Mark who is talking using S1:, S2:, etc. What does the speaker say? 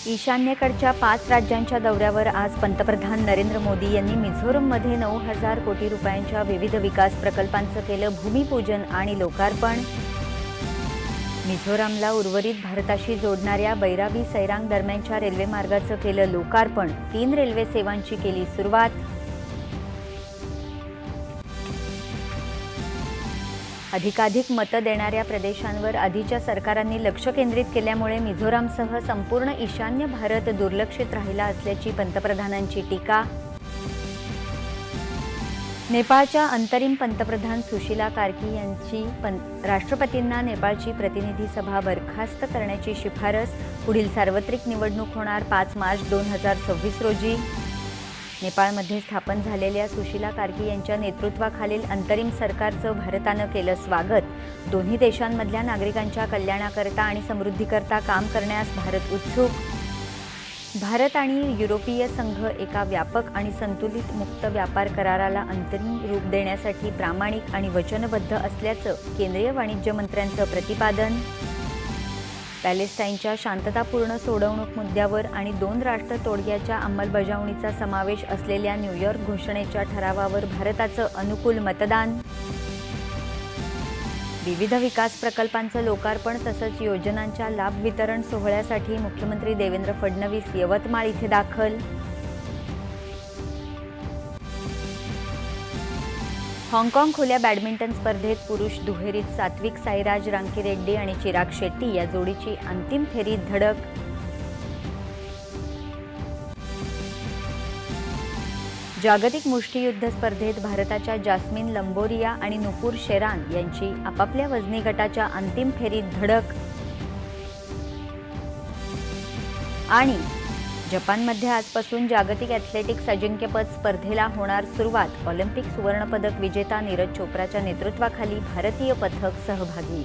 S1: ईशान्येकडच्या 5 राज्यांच्या दौऱ्यावर आज पंतप्रधान नरेंद्र मोदी यांनी मिझोरममध्ये 9,000 कोटी रुपयांच्या विविध विकास प्रकल्पांचं केलं भूमिपूजन आणि लोकार्पण। मिझोरमला उर्वरित भारताशी जोडणाऱ्या बैराबी सैरांग दरम्यानच्या रेल्वे मार्गाचं केलं लोकार्पण। 3 रेल्वे सेवांची केली सुरुवात। अधिकाधिक मतं देणाऱ्या प्रदेशांवर आधीच्या सरकारांनी लक्ष केंद्रित केल्यामुळे मिझोरमसह संपूर्ण ईशान्य भारत दुर्लक्षित राहिला असल्याची पंतप्रधानांची टीका। नेपाळच्या अंतरिम पंतप्रधान सुशीला कार्की यांची राष्ट्रपतींना नेपाळची प्रतिनिधी सभा बरखास्त करण्याची शिफारस। पुढील सार्वत्रिक निवडणूक होणार 5 मार्च 2026 रोजी। नेपाळमध्ये स्थापन झालेल्या सुशीला कार्की यांच्या नेतृत्वाखालील अंतरिम सरकारचं भारतानं केलं स्वागत। दोन्ही देशांमधल्या नागरिकांच्या कल्याणाकरता आणि समृद्धीकरता काम करण्यास भारत उत्सुक। भारत आणि युरोपीय संघ एका व्यापक आणि संतुलित मुक्त व्यापार कराराला अंतिम रूप देण्यासाठी प्रामाणिक आणि वचनबद्ध असल्याचं केंद्रीय वाणिज्य मंत्र्यांचं प्रतिपादन। पॅलेस्टाईनच्या शांततापूर्ण सोडवणूक मुद्द्यावर आणि 2 राष्ट्र तोडग्याच्या अंमलबजावणीचा समावेश असलेल्या न्यूयॉर्क घोषणेच्या ठरावावर भारताचं अनुकूल मतदान। विविध विकास प्रकल्पांचं लोकार्पण तसंच योजनांच्या लाभ वितरण सोहळ्यासाठी मुख्यमंत्री देवेंद्र फडणवीस यवतमाळ इथे दाखल। हाँगकाँग खुल्या बॅडमिंटन स्पर्धेत पुरुष दुहेरीत सात्विक साईराज रांकीरेड्डी आणि चिराग शेट्टी या जोडीची अंतिम फेरीत धडक। जागतिक मुष्टियुद्ध स्पर्धेत भारताच्या जास्मिन लंबोरिया आणि नुपूर शेरान यांची आपापल्या वजनी गटाच्या अंतिम फेरीत धडक। आणि जपानमध्ये आजपासून जागतिक ॲथलेटिक्स अजिंक्यपद स्पर्धेला होणार सुरुवात। ऑलिम्पिक सुवर्णपदक विजेता नीरज चोप्राच्या नेतृत्वाखाली भारतीय पथक सहभागी।